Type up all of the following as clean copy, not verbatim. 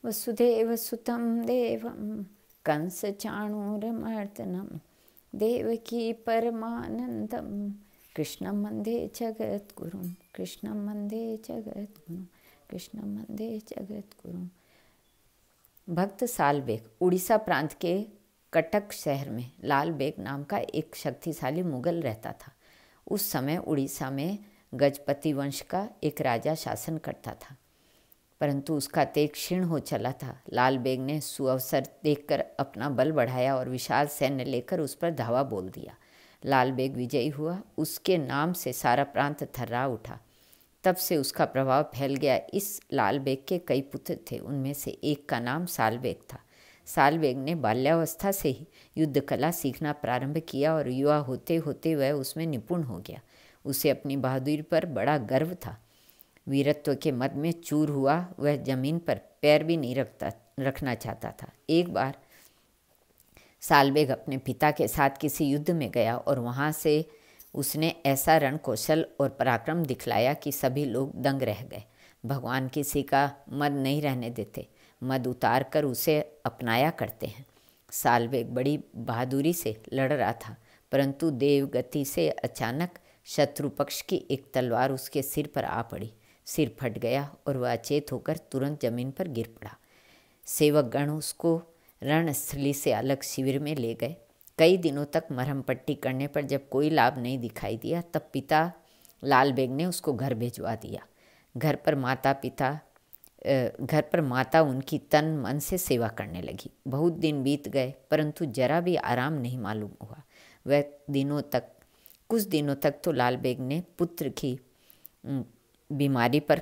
वसुदेवसुतं देवं कंसचाणूरमर्दनं देवकी परमानंदं कृष्णं वन्दे जगद्गुरुं कृष्णं वन्दे जगद्गुरुं कृष्णं वन्दे जगद्गुरुं। भक्त साल बेग उड़ीसा प्रांत के कटक शहर में लाल बेग नाम का एक शक्तिशाली मुगल रहता था। उस समय उड़ीसा में गजपति वंश का एक राजा शासन करता था, परंतु उसका तेज क्षीण हो चला था। लाल बेग ने सुअवसर देखकर अपना बल बढ़ाया और विशाल सैन्य लेकर उस पर धावा बोल दिया। लाल बेग विजयी हुआ। उसके नाम से सारा प्रांत थर्रा उठा। तब से उसका प्रभाव फैल गया। इस लाल बेग के कई पुत्र थे, उनमें से एक का नाम साल बेग था। साल बेग ने बाल्यावस्था से ही युद्ध कला सीखना प्रारंभ किया और युवा होते होते वह उसमें निपुण हो गया। उसे अपनी बहादुरी पर बड़ा गर्व था। वीरत्व के मद में चूर हुआ वह जमीन पर पैर भी नहीं रखना चाहता था। एक बार सालबेग अपने पिता के साथ किसी युद्ध में गया और वहाँ से उसने ऐसा रणकौशल और पराक्रम दिखलाया कि सभी लोग दंग रह गए। भगवान किसी का मद नहीं रहने देते, मद उतार कर उसे अपनाया करते हैं। सालबेग बड़ी बहादुरी से लड़ रहा था, परंतु देवगति से अचानक शत्रु पक्ष की एक तलवार उसके सिर पर आ पड़ी। सिर फट गया और वह अचेत होकर तुरंत जमीन पर गिर पड़ा। सेवकगण उसको रणस्थली से अलग शिविर में ले गए। कई दिनों तक मरहम पट्टी करने पर जब कोई लाभ नहीं दिखाई दिया, तब पिता लाल बेग ने उसको घर भिजवा दिया। घर पर माता उनकी तन मन से सेवा करने लगी। बहुत दिन बीत गए, परंतु जरा भी आराम नहीं मालूम हुआ। कुछ दिनों तक तो लाल बेग ने पुत्र की बीमारी पर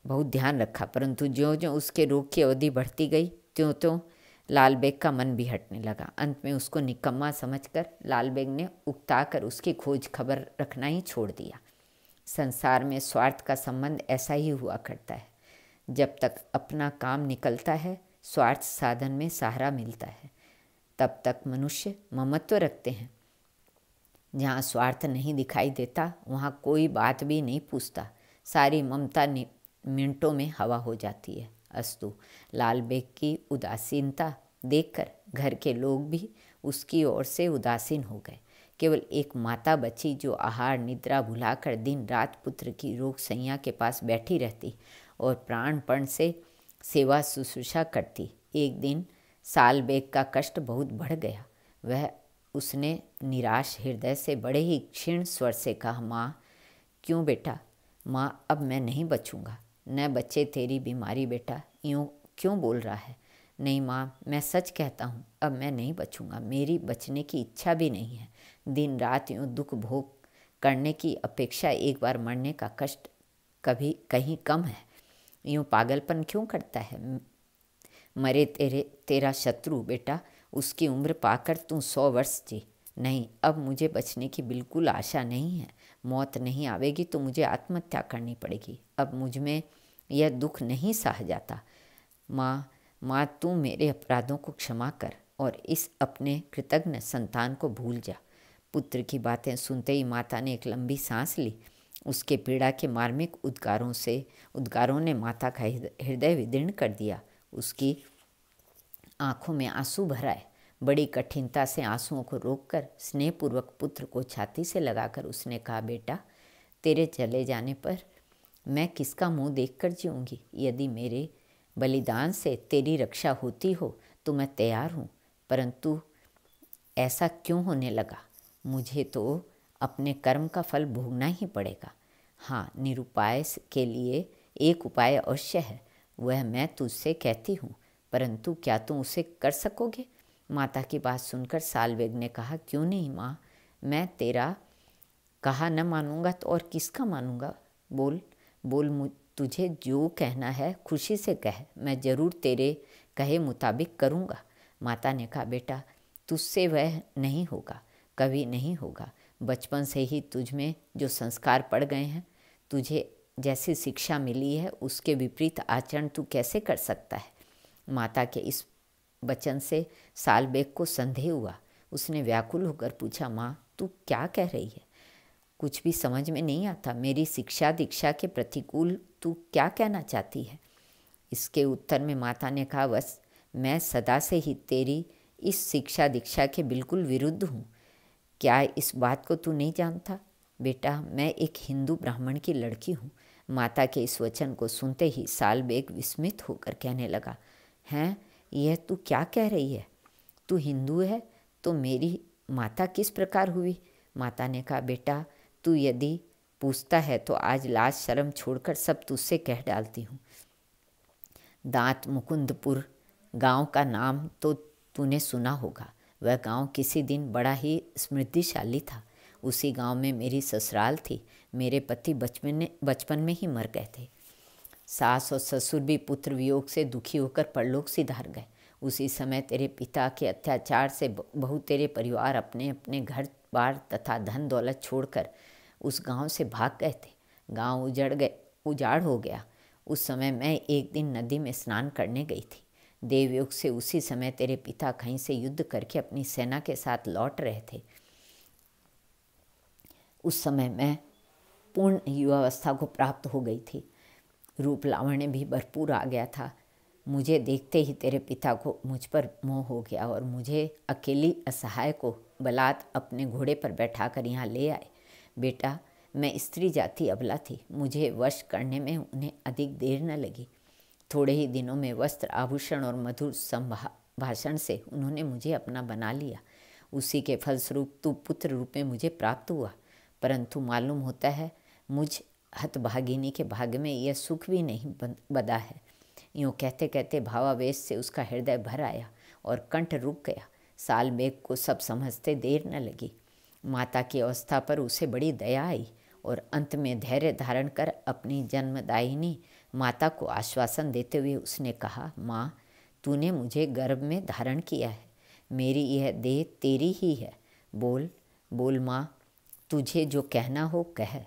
बहुत ध्यान रखा, परंतु ज्यों ज्यों उसके रोग की अवधि बढ़ती गई त्यों त्यों लाल बेग का मन भी हटने लगा। अंत में उसको निकम्मा समझकर लाल बेग ने उकताकर उसकी खोज खबर रखना ही छोड़ दिया। संसार में स्वार्थ का संबंध ऐसा ही हुआ करता है। जब तक अपना काम निकलता है, स्वार्थ साधन में सहारा मिलता है, तब तक मनुष्य ममत्व रखते हैं। जहाँ स्वार्थ नहीं दिखाई देता, वहाँ कोई बात भी नहीं पूछता। सारी ममता मिनटों में हवा हो जाती है। अस्तु, लाल बेग की उदासीनता देखकर घर के लोग भी उसकी ओर से उदासीन हो गए। केवल एक माता बची जो आहार निद्रा भुलाकर दिन रात पुत्र की रोग सैया के पास बैठी रहती और प्राणपण से सेवा शुश्रूषा करती। एक दिन साल बेग का कष्ट बहुत बढ़ गया। उसने निराश हृदय से बड़े ही क्षीण स्वर से कहा, माँ, क्यों बेटा? माँ, अब मैं नहीं बचूंगा। न बचे तेरी बीमारी बेटा, यूँ क्यों बोल रहा है? नहीं माँ, मैं सच कहता हूँ, अब मैं नहीं बचूंगा। मेरी बचने की इच्छा भी नहीं है। दिन रात यूँ दुख भोग करने की अपेक्षा एक बार मरने का कष्ट कहीं कम है। यूँ पागलपन क्यों करता है? मरे तेरा शत्रु बेटा, उसकी उम्र पाकर तू 100 वर्ष जी। नहीं, अब मुझे बचने की बिल्कुल आशा नहीं है। मौत नहीं आवेगी तो मुझे आत्महत्या करनी पड़ेगी। अब मुझ में यह दुख नहीं सहा जाता। माँ, तू मेरे अपराधों को क्षमा कर और इस अपने कृतज्ञ संतान को भूल जा। पुत्र की बातें सुनते ही माता ने एक लंबी सांस ली। उसके पीड़ा के मार्मिक उद्गारों ने माता का हृदय विदीर्ण कर दिया। उसकी आंखों में आंसू भर आए। बड़ी कठिनता से आंसुओं को रोककर स्नेहपूर्वक पुत्र को छाती से लगाकर उसने कहा, बेटा, तेरे चले जाने पर मैं किसका मुंह देखकर जीऊँगी? यदि मेरे बलिदान से तेरी रक्षा होती हो तो मैं तैयार हूँ, परंतु ऐसा क्यों होने लगा? मुझे तो अपने कर्म का फल भोगना ही पड़ेगा। हाँ, निरुपाय के लिए एक उपाय अवश्य है, वह मैं तुझसे कहती हूँ, परंतु क्या तुम उसे कर सकोगे? माता की बात सुनकर सालबेग ने कहा, क्यों नहीं माँ, मैं तेरा कहा न मानूंगा तो और किसका मानूंगा? बोल, तुझे जो कहना है खुशी से कह, मैं जरूर तेरे कहे मुताबिक करूँगा। माता ने कहा, बेटा, तुझसे वह नहीं होगा, कभी नहीं होगा। बचपन से ही तुझ में जो संस्कार पड़ गए हैं, तुझे जैसी शिक्षा मिली है, उसके विपरीत आचरण तू कैसे कर सकता है? माता के इस वचन से सालबेग को संदेह हुआ। उसने व्याकुल होकर पूछा, माँ, तू क्या कह रही है? कुछ भी समझ में नहीं आता। मेरी शिक्षा दीक्षा के प्रतिकूल तू क्या कहना चाहती है? इसके उत्तर में माता ने कहा, बस मैं सदा से ही तेरी इस शिक्षा दीक्षा के बिल्कुल विरुद्ध हूँ। क्या इस बात को तू नहीं जानता? बेटा, मैं एक हिंदू ब्राह्मण की लड़की हूँ। माता के इस वचन को सुनते ही साल बेग विस्मित होकर कहने लगा, हैं, यह तू क्या कह रही है? तू हिंदू है तो मेरी माता किस प्रकार हुई? माता ने कहा, बेटा, तू यदि पूछता है तो आज लाज शर्म छोड़कर सब तुझसे कह डालती हूँ। दांत मुकुंदपुर गांव का नाम तो तूने सुना होगा। वह गांव किसी दिन बड़ा ही समृद्धिशाली था। उसी गांव में मेरी ससुराल थी। मेरे पति बचपन में ही मर गए थे। सास और ससुर भी पुत्र वियोग से दुखी होकर परलोक सिधार गए। उसी समय तेरे पिता के अत्याचार से बहु तेरे परिवार अपने अपने घर बार तथा धन दौलत छोड़कर उस गांव से भाग गए थे। गांव उजाड़ हो गया। उस समय मैं एक दिन नदी में स्नान करने गई थी। देवयोग से उसी समय तेरे पिता कहीं से युद्ध करके अपनी सेना के साथ लौट रहे थे। उस समय मैं पूर्ण युवावस्था को प्राप्त हो गई थी। रूप लावण्य भी भरपूर आ गया था। मुझे देखते ही तेरे पिता को मुझ पर मोह हो गया और मुझे अकेली असहाय को बलात् अपने घोड़े पर बैठाकर यहाँ ले आए। बेटा, मैं स्त्री जाति अबला थी। मुझे वश करने में उन्हें अधिक देर न लगी। थोड़े ही दिनों में वस्त्र आभूषण और मधुर संभाषण से उन्होंने मुझे अपना बना लिया। उसी के फलस्वरूप तू पुत्र रूप में मुझे प्राप्त हुआ। परंतु मालूम होता है मुझ हतभागिनी के भाग्य में यह सुख भी नहीं बदा है। यूँ कहते कहते भावावेश से उसका हृदय भर आया और कंठ रुक गया। साल बेग को सब समझते देर न लगी। माता की अवस्था पर उसे बड़ी दया आई और अंत में धैर्य धारण कर अपनी जन्मदायिनी माता को आश्वासन देते हुए उसने कहा, माँ, तूने मुझे गर्भ में धारण किया है। मेरी यह देह तेरी ही है। बोल बोल माँ, तुझे जो कहना हो कह।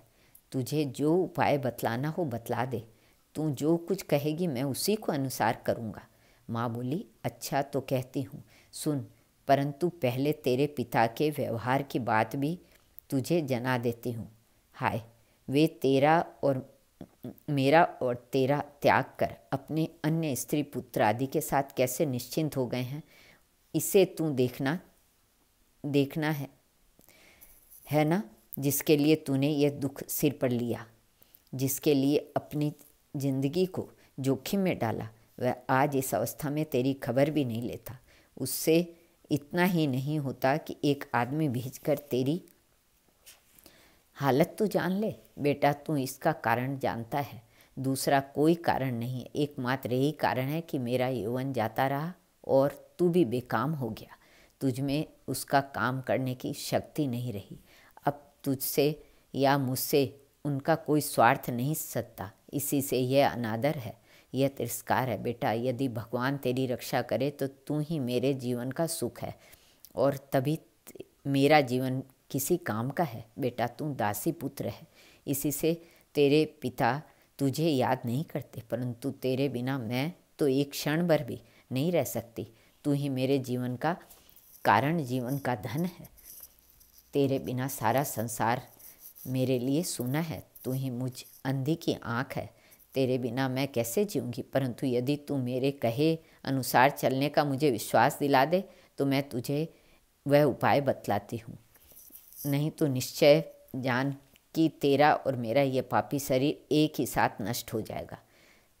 तुझे जो उपाय बतलाना हो बतला दे। तू जो कुछ कहेगी मैं उसी को अनुसार करूँगा। माँ बोली, अच्छा तो कहती हूँ, सुन, परंतु पहले तेरे पिता के व्यवहार की बात भी तुझे जना देती हूँ। हाय, वे तेरा और मेरा और तेरा त्याग कर अपने अन्य स्त्री पुत्र आदि के साथ कैसे निश्चिंत हो गए हैं, इसे तू देखना है ना, जिसके लिए तूने यह दुख सिर पर लिया, जिसके लिए अपनी जिंदगी को जोखिम में डाला, वह आज इस अवस्था में तेरी खबर भी नहीं लेता। उससे इतना ही नहीं होता कि एक आदमी भेजकर तेरी हालत तो जान ले। बेटा, तू इसका कारण जानता है। दूसरा कोई कारण नहीं है। एकमात्र यही कारण है कि मेरा यौवन जाता रहा और तू भी बेकाम हो गया। तुझ में उसका काम करने की शक्ति नहीं रही। अब तुझसे या मुझसे उनका कोई स्वार्थ नहीं सकता। इसी से यह अनादर है, यह तिरस्कार है। बेटा, यदि भगवान तेरी रक्षा करे तो तू ही मेरे जीवन का सुख है और तभी मेरा जीवन किसी काम का है। बेटा, तू दासी पुत्र है, इसी से तेरे पिता तुझे याद नहीं करते, परंतु तेरे बिना मैं तो एक क्षण भर भी नहीं रह सकती। तू ही मेरे जीवन का कारण, जीवन का धन है। तेरे बिना सारा संसार मेरे लिए सूना है। तू ही मुझ अंधी की आँख है। तेरे बिना मैं कैसे जीऊँगी? परंतु यदि तू मेरे कहे अनुसार चलने का मुझे विश्वास दिला दे तो मैं तुझे वह उपाय बतलाती हूँ। नहीं तो निश्चय जान कि तेरा और मेरा यह पापी शरीर एक ही साथ नष्ट हो जाएगा।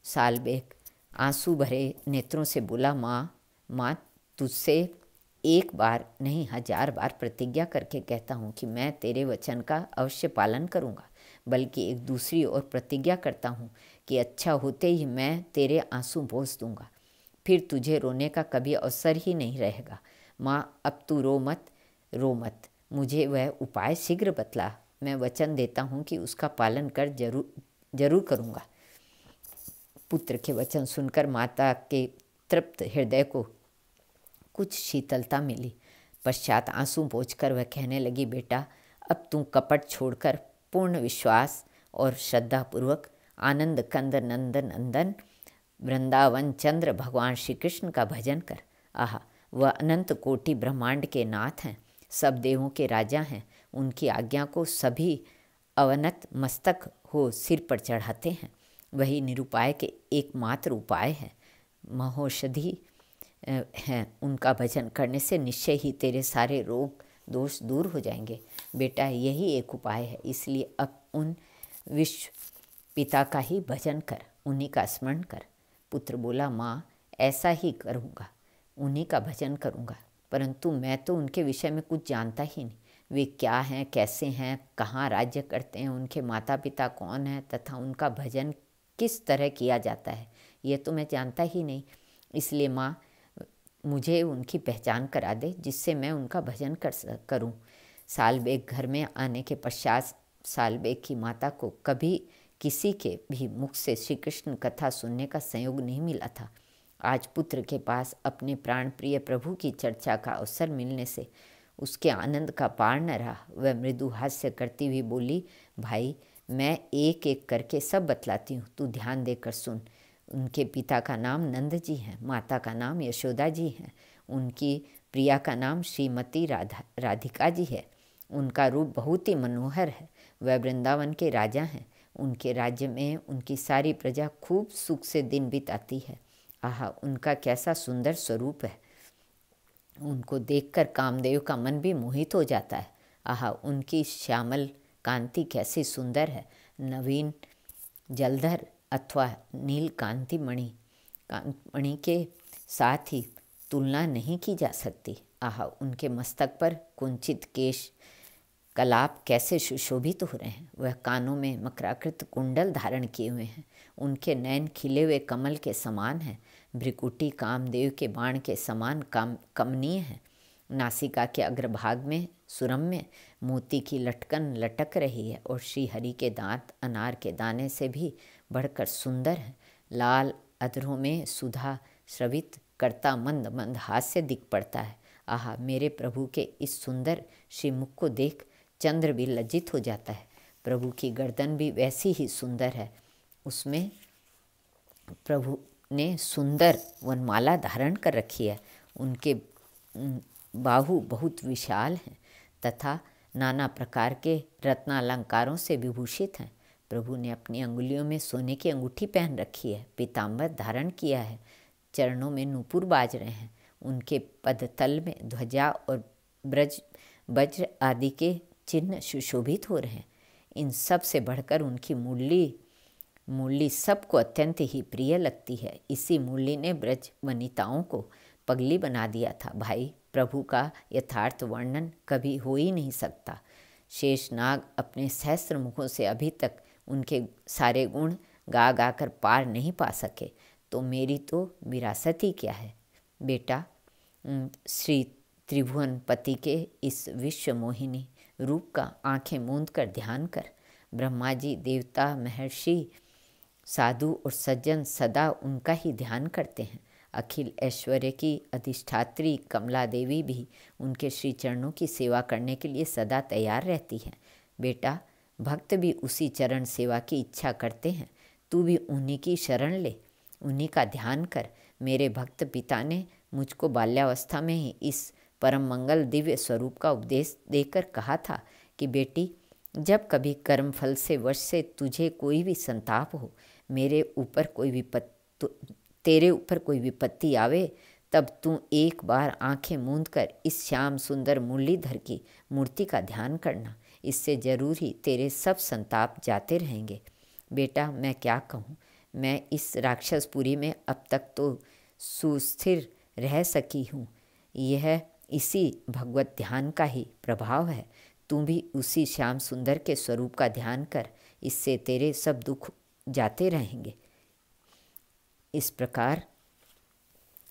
साल बेग आंसू भरे नेत्रों से बोला, माँ, तुझसे एक बार नहीं 1000 बार प्रतिज्ञा करके कहता हूँ कि मैं तेरे वचन का अवश्य पालन करूँगा। बल्कि एक दूसरी और प्रतिज्ञा करता हूँ कि अच्छा होते ही मैं तेरे आंसू पोंछ दूँगा, फिर तुझे रोने का कभी अवसर ही नहीं रहेगा। माँ, अब तू रो मत, मुझे वह उपाय शीघ्र बतला। मैं वचन देता हूँ कि उसका पालन कर जरूर करूँगा। पुत्र के वचन सुनकर माता के तृप्त हृदय को कुछ शीतलता मिली। पश्चात आंसू पोंछकर वह कहने लगी, बेटा, अब तू कपट छोड़कर पूर्ण विश्वास और श्रद्धापूर्वक आनंद कंद नंदन वृंदावन चंद्र भगवान श्री कृष्ण का भजन कर। आहा, वह अनंत कोटि ब्रह्मांड के नाथ हैं, सब देवों के राजा हैं। उनकी आज्ञा को सभी अवनत मस्तक हो सिर पर चढ़ाते हैं। वही निरुपाय के एकमात्र उपाय है। महौषधि हैं, उनका भजन करने से निश्चय ही तेरे सारे रोग दोष दूर हो जाएंगे। बेटा, यही एक उपाय है, इसलिए अब उन विश्व पिता का ही भजन कर, उन्हीं का स्मरण कर। पुत्र बोला, माँ ऐसा ही करूँगा, उन्हीं का भजन करूँगा, परंतु मैं तो उनके विषय में कुछ जानता ही नहीं। वे क्या हैं, कैसे हैं, कहाँ राज्य करते हैं, उनके माता पिता कौन हैं तथा उनका भजन किस तरह किया जाता है, ये तो मैं जानता ही नहीं। इसलिए माँ मुझे उनकी पहचान करा दे, जिससे मैं उनका भजन करूं। सालबेग घर में आने के पश्चात सालबेग की माता को कभी किसी के भी मुख से श्री कृष्ण कथा सुनने का संयोग नहीं मिला था। आज पुत्र के पास अपने प्राण प्रिय प्रभु की चर्चा का अवसर मिलने से उसके आनंद का पार न रहा। वह मृदु हास्य करती हुई बोली, भाई मैं एक एक करके सब बतलाती हूँ, तू ध्यान देकर सुन। उनके पिता का नाम नंद जी हैं, माता का नाम यशोदा जी हैं, उनकी प्रिया का नाम श्रीमती राधिका जी है। उनका रूप बहुत ही मनोहर है। वह वृंदावन के राजा हैं। उनके राज्य में उनकी सारी प्रजा खूब सुख से दिन बिताती है। आह, उनका कैसा सुंदर स्वरूप है। उनको देखकर कामदेव का मन भी मोहित हो जाता है। आह, उनकी श्यामल कांति कैसी सुंदर है। नवीन जलधर अथवा नील कांतिमणि के साथ ही तुलना नहीं की जा सकती। आह, उनके मस्तक पर कुंचित केश कलाप कैसे सुशोभित हो रहे हैं। वह कानों में मकराकृत कुंडल धारण किए हुए हैं। उनके नयन खिले हुए कमल के समान हैं। भ्रिकुटी कामदेव के बाण के समान कमनीय है। नासिका के अग्रभाग में सुरम्य मोती की लटकन लटक रही है और श्रीहरि के दांत अनार के दाने से भी बढ़कर सुंदर है। लाल अधरों में सुधा स्रवित करता मंद मंद हास्य दिख पड़ता है। आहा, मेरे प्रभु के इस सुंदर श्रीमुख को देख चंद्र भी लज्जित हो जाता है। प्रभु की गर्दन भी वैसी ही सुंदर है। उसमें प्रभु ने सुंदर वनमाला धारण कर रखी है। उनके बाहु बहुत विशाल हैं तथा नाना प्रकार के रत्नालंकारों से विभूषित हैं। प्रभु ने अपनी अंगुलियों में सोने की अंगूठी पहन रखी है, पीताम्बर धारण किया है, चरणों में नूपुर बाज रहे हैं। उनके पदतल में ध्वजा और वज्र आदि के चिन्ह सुशोभित हो रहे हैं। इन सब से बढ़कर उनकी मुरली सबको अत्यंत ही प्रिय लगती है। इसी मुरली ने ब्रज वनिताओं को पगली बना दिया था। भाई, प्रभु का यथार्थ वर्णन कभी हो ही नहीं सकता। शेषनाग अपने सहस्त्र मुखों से अभी तक उनके सारे गुण गा गा कर पार नहीं पा सके, तो मेरी तो विरासत ही क्या है। बेटा, श्री त्रिभुवन पति के इस विश्व मोहिनी रूप का आंखें मूंद कर ध्यान कर। ब्रह्मा जी, देवता, महर्षि, साधु और सज्जन सदा उनका ही ध्यान करते हैं। अखिल ऐश्वर्य की अधिष्ठात्री कमला देवी भी उनके श्री चरणों की सेवा करने के लिए सदा तैयार रहती है। बेटा, भक्त भी उसी चरण सेवा की इच्छा करते हैं। तू भी उन्हीं की शरण ले, उन्हीं का ध्यान कर। मेरे भक्त पिता ने मुझको बाल्यावस्था में ही इस परम मंगल दिव्य स्वरूप का उपदेश देकर कहा था कि बेटी, जब कभी कर्म फल से वश से तुझे कोई भी संताप हो, तेरे ऊपर कोई विपत्ति आवे, तब तू एक बार आंखें मूंद कर इस श्याम सुंदर मुरलीधर की मूर्ति का ध्यान करना। इससे जरूर ही तेरे सब संताप जाते रहेंगे। बेटा, मैं क्या कहूँ, मैं इस राक्षसपुरी में अब तक तो सुस्थिर रह सकी हूँ। यह इसी भगवत ध्यान का ही प्रभाव है। तू भी उसी श्याम सुंदर के स्वरूप का ध्यान कर, इससे तेरे सब दुख जाते रहेंगे। इस प्रकार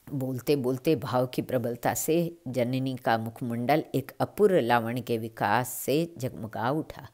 बोलते बोलते भाव की प्रबलता से जननी का मुखमंडल एक अपूर्व लावण्य के विकास से जगमगा उठा।